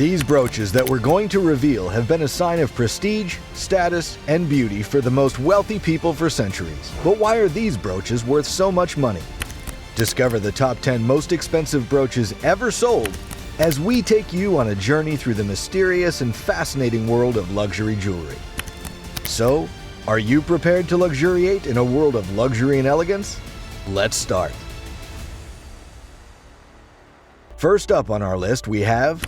These brooches that we're going to reveal have been a sign of prestige, status, and beauty for the most wealthy people for centuries. But why are these brooches worth so much money? Discover the top 10 most expensive brooches ever sold as we take you on a journey through the mysterious and fascinating world of luxury jewelry. So, are you prepared to luxuriate in a world of luxury and elegance? Let's start. First up on our list we have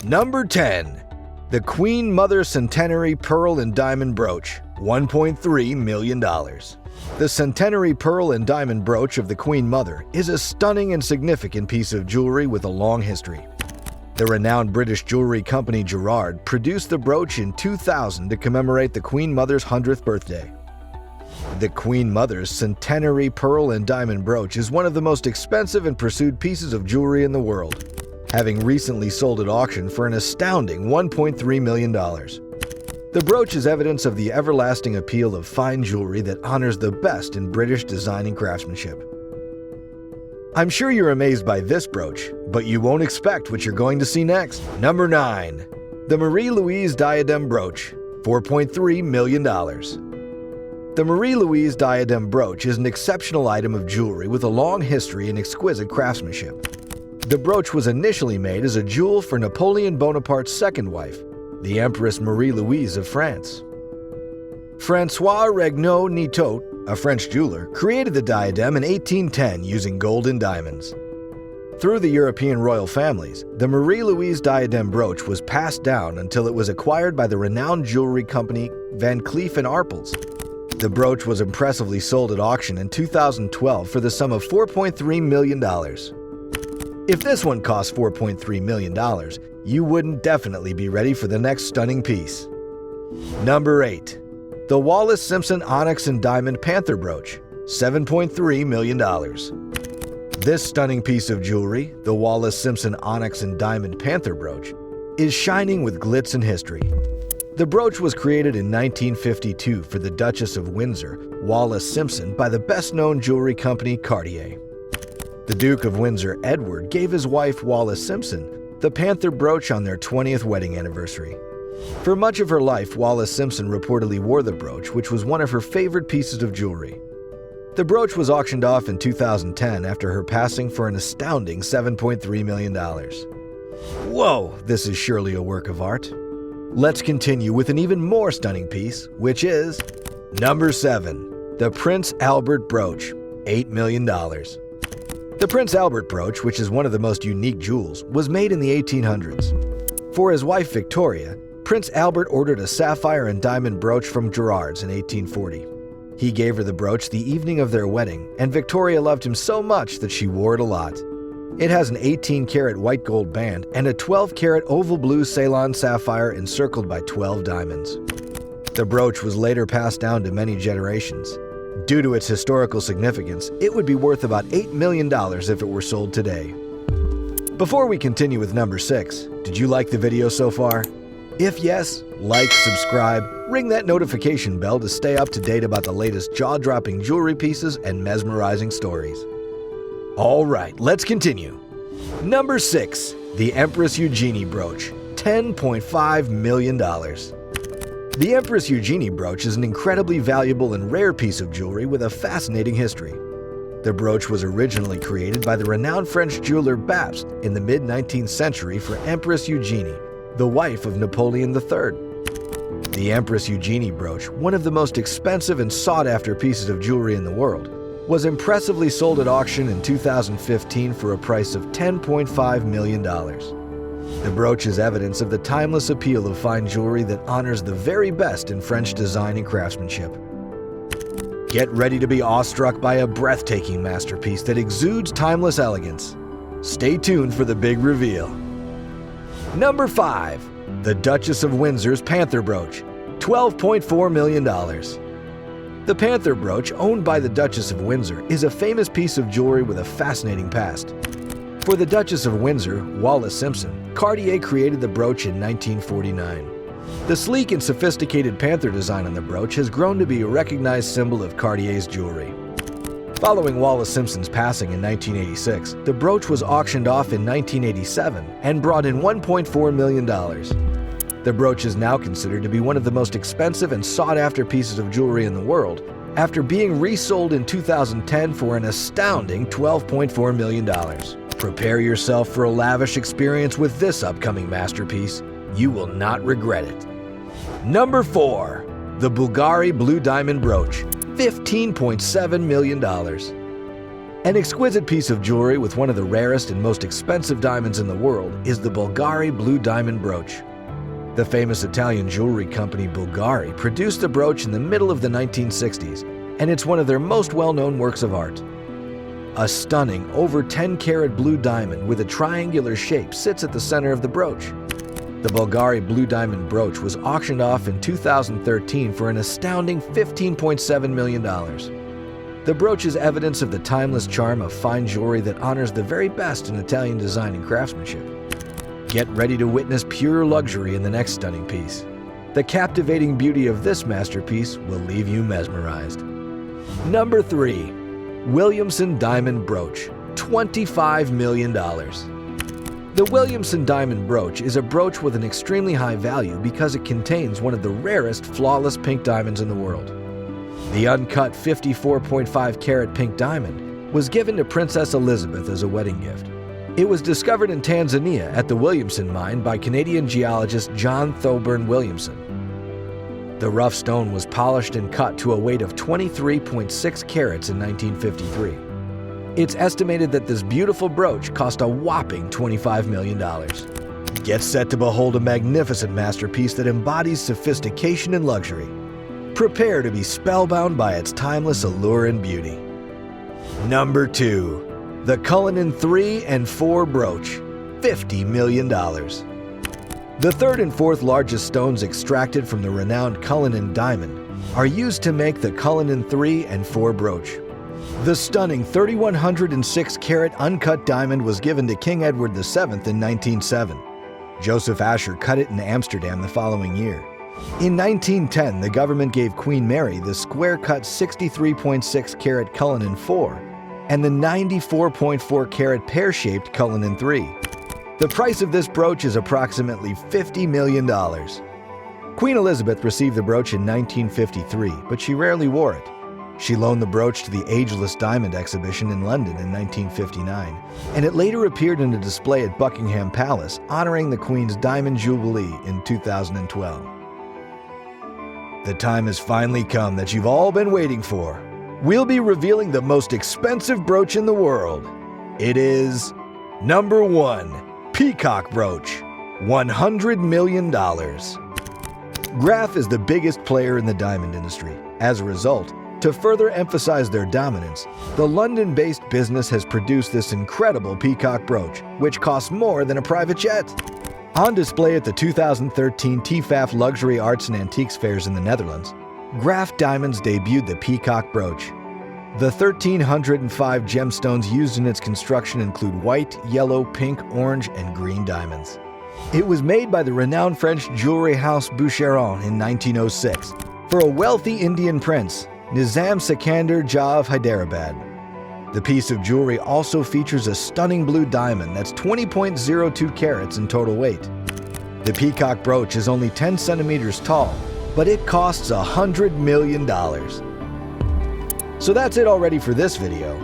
Number 10. The Queen Mother Centenary Pearl and Diamond Brooch, $1.3 million. The Centenary Pearl and Diamond Brooch of the Queen Mother is a stunning and significant piece of jewelry with a long history. The renowned British jewelry company Garrard produced the brooch in 2000 to commemorate the Queen Mother's 100th birthday. The Queen Mother's Centenary Pearl and Diamond Brooch is one of the most expensive and pursued pieces of jewelry in the world, having recently sold at auction for an astounding $1.3 million. The brooch is evidence of the everlasting appeal of fine jewelry that honors the best in British design and craftsmanship. I'm sure you're amazed by this brooch, but you won't expect what you're going to see next. Number 9. The Marie-Louise Diadem Brooch, $4.3 million. The Marie-Louise Diadem Brooch is an exceptional item of jewelry with a long history and exquisite craftsmanship. The brooch was initially made as a jewel for Napoleon Bonaparte's second wife, the Empress Marie-Louise of France. François Regnault-Nitot, a French jeweler, created the diadem in 1810 using gold and diamonds. Through the European royal families, the Marie-Louise diadem brooch was passed down until it was acquired by the renowned jewelry company Van Cleef & Arpels. The brooch was impressively sold at auction in 2012 for the sum of $4.3 million. If this one costs $4.3 million, you wouldn't definitely be ready for the next stunning piece. Number 8. The Wallis Simpson Onyx and Diamond Panther Brooch, $7.3 million. This stunning piece of jewelry, the Wallis Simpson Onyx and Diamond Panther Brooch, is shining with glitz and history. The brooch was created in 1952 for the Duchess of Windsor, Wallis Simpson, by the best-known jewelry company Cartier. The Duke of Windsor, Edward, gave his wife, Wallis Simpson, the Panther brooch on their 20th wedding anniversary. For much of her life, Wallis Simpson reportedly wore the brooch, which was one of her favorite pieces of jewelry. The brooch was auctioned off in 2010 after her passing for an astounding $7.3 million. Whoa, this is surely a work of art. Let's continue with an even more stunning piece, which is Number 7. The Prince Albert Brooch, $8 million. The Prince Albert brooch, which is one of the most unique jewels, was made in the 1800s. For his wife Victoria, Prince Albert ordered a sapphire and diamond brooch from Garrard's in 1840. He gave her the brooch the evening of their wedding, and Victoria loved him so much that she wore it a lot. It has an 18-karat white gold band and a 12-karat oval blue Ceylon sapphire encircled by 12 diamonds. The brooch was later passed down to many generations. Due to its historical significance, it would be worth about $8 million if it were sold today. Before we continue with number 6, did you like the video so far? If yes, like, subscribe, ring that notification bell to stay up to date about the latest jaw-dropping jewelry pieces and mesmerizing stories. Alright, let's continue. Number 6. The Empress Eugenie Brooch, $10.5 million. The Empress Eugenie brooch is an incredibly valuable and rare piece of jewelry with a fascinating history. The brooch was originally created by the renowned French jeweler Bapst in the mid-19th century for Empress Eugenie, the wife of Napoleon III. The Empress Eugenie brooch, one of the most expensive and sought-after pieces of jewelry in the world, was impressively sold at auction in 2015 for a price of $10.5 million. The brooch is evidence of the timeless appeal of fine jewelry that honors the very best in French design and craftsmanship. Get ready to be awestruck by a breathtaking masterpiece that exudes timeless elegance. Stay tuned for the big reveal. Number 5. The Duchess of Windsor's Panther Brooch, $12.4 million. The Panther brooch, owned by the Duchess of Windsor, is a famous piece of jewelry with a fascinating past. For the Duchess of Windsor, Wallis Simpson, Cartier created the brooch in 1949. The sleek and sophisticated panther design on the brooch has grown to be a recognized symbol of Cartier's jewelry. Following Wallace Simpson's passing in 1986, the brooch was auctioned off in 1987 and brought in $1.4 million. The brooch is now considered to be one of the most expensive and sought-after pieces of jewelry in the world, after being resold in 2010 for an astounding $12.4 million. Prepare yourself for a lavish experience with this upcoming masterpiece. You will not regret it. Number 4. The Bulgari Blue Diamond Brooch, $15.7 million. An exquisite piece of jewelry with one of the rarest and most expensive diamonds in the world is the Bulgari Blue Diamond Brooch. The famous Italian jewelry company Bulgari produced the brooch in the middle of the 1960s, and it's one of their most well-known works of art. A stunning, over 10-carat blue diamond with a triangular shape sits at the center of the brooch. The Bulgari Blue Diamond Brooch was auctioned off in 2013 for an astounding $15.7 million. The brooch is evidence of the timeless charm of fine jewelry that honors the very best in Italian design and craftsmanship. Get ready to witness pure luxury in the next stunning piece. The captivating beauty of this masterpiece will leave you mesmerized. Number 3. Williamson Diamond Brooch, $25 million. The Williamson Diamond Brooch is a brooch with an extremely high value because it contains one of the rarest flawless pink diamonds in the world. The uncut 54.5-carat pink diamond was given to Princess Elizabeth as a wedding gift. It was discovered in Tanzania at the Williamson mine by Canadian geologist John Thoburn Williamson. The rough stone was polished and cut to a weight of 23.6 carats in 1953. It's estimated that this beautiful brooch cost a whopping $25 million. Get set to behold a magnificent masterpiece that embodies sophistication and luxury. Prepare to be spellbound by its timeless allure and beauty. Number 2. The Cullinan 3 and 4 Brooch, $50 million. The third and fourth largest stones extracted from the renowned Cullinan diamond are used to make the Cullinan 3 and 4 Brooch. The stunning 3,106-carat uncut diamond was given to King Edward VII in 1907. Joseph Asher cut it in Amsterdam the following year. In 1910, the government gave Queen Mary the square-cut 63.6-carat Cullinan 4 and the 94.4-carat pear-shaped Cullinan 3. The price of this brooch is approximately $50 million. Queen Elizabeth received the brooch in 1953, but she rarely wore it. She loaned the brooch to the Ageless Diamond exhibition in London in 1959, and it later appeared in a display at Buckingham Palace honoring the Queen's Diamond Jubilee in 2012. The time has finally come that you've all been waiting for. We'll be revealing the most expensive brooch in the world. It is number 1, Peacock Brooch, $100 million. Graf is the biggest player in the diamond industry. As a result, to further emphasize their dominance, the London-based business has produced this incredible peacock brooch, which costs more than a private jet. On display at the 2013 TFAF Luxury Arts and Antiques Fairs in the Netherlands, Graf Diamonds debuted the peacock brooch. The 1,305 gemstones used in its construction include white, yellow, pink, orange, and green diamonds. It was made by the renowned French jewelry house Boucheron in 1906 for a wealthy Indian prince, Nizam Sikandar Jah of Hyderabad. The piece of jewelry also features a stunning blue diamond that's 20.02 carats in total weight. The peacock brooch is only 10 centimeters tall, but it costs $100 million. So that's it already for this video.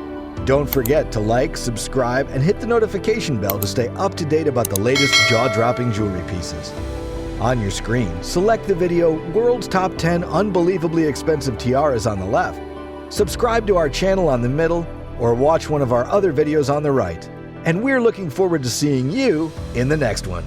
Don't forget to like, subscribe, and hit the notification bell to stay up to date about the latest jaw-dropping jewelry pieces. On your screen, select the video World's Top 10 Unbelievably Expensive Tiaras on the left, subscribe to our channel on the middle, or watch one of our other videos on the right. And we're looking forward to seeing you in the next one.